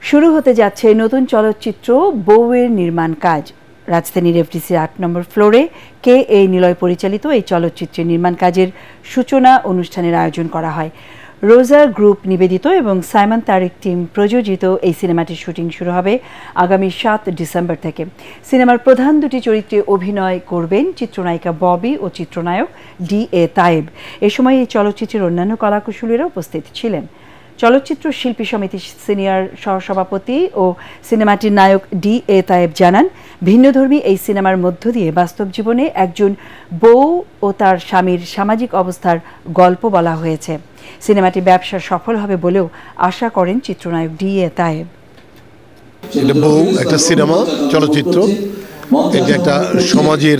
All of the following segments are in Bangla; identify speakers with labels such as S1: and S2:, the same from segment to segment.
S1: শুরু হতে যাচ্ছে নতুন চলচ্চিত্র বউয়ের নির্মাণ কাজ। রাজধানীর এফডিসির ৮ নম্বর ফ্লোরে কে এ নিলয় পরিচালিত এই চলচ্চিত্রের নির্মাণ কাজের সূচনা অনুষ্ঠানের আয়োজন করা হয়। রোজা গ্রুপ নিবেদিত এবং সাইমন তারিক টিম প্রযোজিত এই সিনেমাটির শুটিং শুরু হবে আগামী ৭ ডিসেম্বর থেকে। সিনেমার প্রধান দুটি চরিত্রে অভিনয় করবেন চিত্রনায়িকা ববি ও চিত্রনায়ক ডি.এ. তায়েব। এ সময় এই চলচ্চিত্রের অন্যান্য কলাকুশলীরা উপস্থিত ছিলেন। চলচ্চিত্র শিল্পী সমিতির সিনিয়র সহসভাপতি ও সিনেমাটির নায়ক ডি.এ. তায়েব জানান, ভিন্নধর্মী এই সিনেমার মধ্য দিয়ে বাস্তব জীবনে একজন বউ ও তার স্বামীর সামাজিক অবস্থার গল্প বলা হয়েছে। সিনেমাটি ব্যবসা সফল হবে বলেও আশা করেন চিত্রনায়ক ডি.এ. তায়েব।
S2: এটা বউ একটা সিনেমা চলচ্চিত্র, এটা একটা সমাজের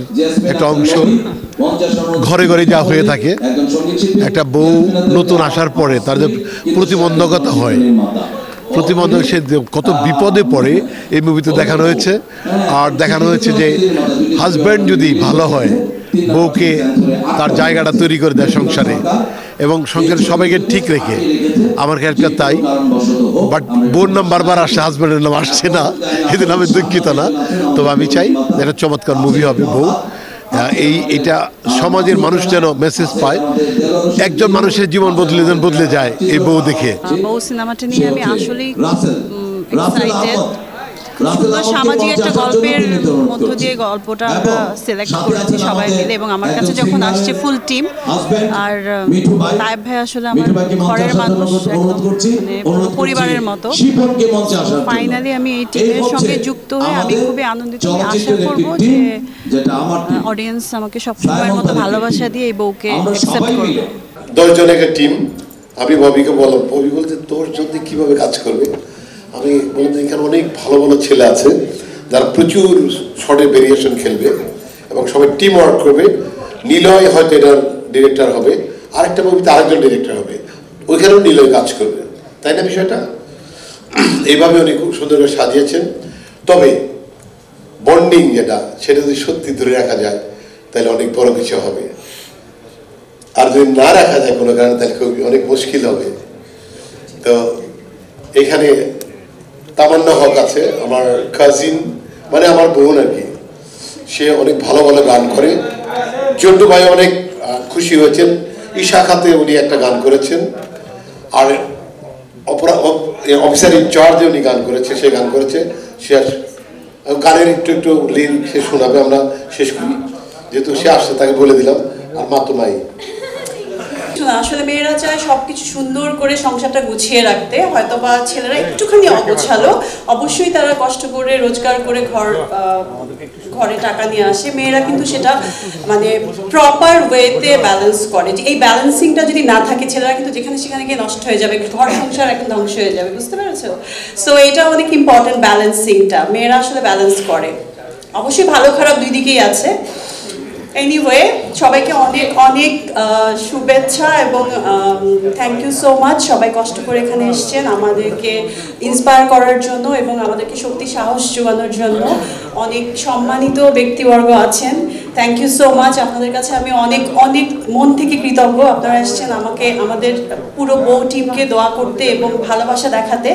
S2: একটা অংশ। ঘরে ঘরে যা হয়ে থাকে, একটা বউ নতুন আসার পরে তার যে প্রতিবন্ধকতা হয়, প্রতিবন্ধক সে কত বিপদে পড়ে এই মুভিতে দেখানো হয়েছে। আর দেখানো হয়েছে যে হাজব্যান্ড যদি ভালো হয়, বউকে তার জায়গাটা তৈরি করে দেয় সংসারে এবং সংসারের সবাইকে ঠিক রেখে। আমার ক্যারেক্টার তাই, বাট বউর নাম বারবার আসছে, হাজব্যান্ডের নাম আসছে না, এদিন আমি দুঃখিত না। তবে আমি চাই একটা চমৎকার মুভি হবে বউ। এটা সমাজের মানুষ যেন মেসেজ পায়, একজন মানুষের জীবন বদলে যায় এই বউ দেখে।
S3: বউ সিনেমাটা নিয়ে আমি আসলেই এক্সাইটেড। সুন্দর সামাজিক একটা গল্পের মধ্য দিয়ে গল্পটা আমরা সিলেক্ট করেছি সবাই মিলে, এবং আমার কাছে যখন আসছে ফুল টিম, আর তায়েব ভাই আসলে আমার ঘরের মানুষ, মানে পরিবারের মতো। ফাইনালি আমি এই টিমের সঙ্গে যুক্ত হয়ে আমি খুবই আনন্দিত। আশা করবো যে অডিয়েন্স আমাকে সবসময়ের মতো ভালোবাসা দিয়ে এই বউকে অ্যাকসেপ্ট করবে।
S2: 10 জন একটা টিম। আমি ববিকে বললাম, ববি বলতে তোর জন্য কিভাবে কাজ করবে। আমি বললাম এখানে অনেক ভালো ভালো ছেলে আছে যারা প্রচুর শর্টে ভেরিয়েশন খেলবে এবং সবাই টিম ওয়ার্ক করবে। নিলয় হয়তো এটার ডিরেক্টর হবে, আরেকটা মুভিতে আরেকজন ডিরেক্টর হবে, ওইখানেও নিলয় কাজ করবে, তাই না? বিষয়টা এইভাবে উনি খুব সুন্দর করে সাজিয়েছেন। তবে বন্ডিং যেটা, সেটা যদি সত্যি ধরে রাখা যায় তাহলে অনেক বড় কিছু হবে। আর যদি না রাখা যায় কোনো কারণে, তাহলে খুব অনেক মুশকিল হবে। তো এখানে তামান্না হক আছে, আমার কাজিন, মানে আমার বোন আর কি। সে অনেক ভালো ভালো গান করে। জন্টু ভাই অনেক খুশি হয়েছেন, ঈশা খাতে উনি একটা গান করেছেন। আর অফিসার ইনচার্জে উনি গান করেছে, সে গান করেছে। সে গানের একটু লিরিক সে শোনাবে, আমরা শেষ করি। যেহেতু সে আসছে তাকে বলে দিলাম। আর মা তো নাই।
S3: আসলে মেয়েরা চায় সবকিছু সুন্দর করে সংসারটা গুছিয়ে রাখতে, হয়তো বা ছেলেরা একটুখানি অগোছালো। অবশ্যই তারা কষ্ট করে রোজগার করে ঘরে টাকা নিয়ে আসে, মেয়েরা কিন্তু সেটা মানে প্রপার ওয়েতে ব্যালেন্স করে। যে এই ব্যালেন্সিংটা যদি না থাকে, ছেলেরা কিন্তু যেখানে সেখানে গিয়ে নষ্ট হয়ে যাবে, ঘর সংসার একদম ধ্বংস হয়ে যাবে, বুঝতে পেরেছো? সো এটা অনেক ইম্পর্টেন্ট, ব্যালেন্সিংটা মেয়েরা আসলে ব্যালেন্স করে। অবশ্যই ভালো খারাপ দুই দিকেই আছে। এনিওয়ে, সবাইকে অনেক অনেক শুভেচ্ছা এবং থ্যাংক ইউ সো মাচ। সবাই কষ্ট করে এখানে এসছেন আমাদেরকে ইন্সপায়ার করার জন্য এবং আমাদেরকে শক্তি সাহস যোগানোর জন্য। অনেক সম্মানিত ব্যক্তিবর্গ আছেন, থ্যাংক ইউ সো মাচ। আপনাদের কাছে আমি অনেক অনেক মন থেকে কৃতজ্ঞ। আপনারা এসছেন আমাদের পুরো বউ টিমকে দোয়া করতে এবং ভালোবাসা দেখাতে।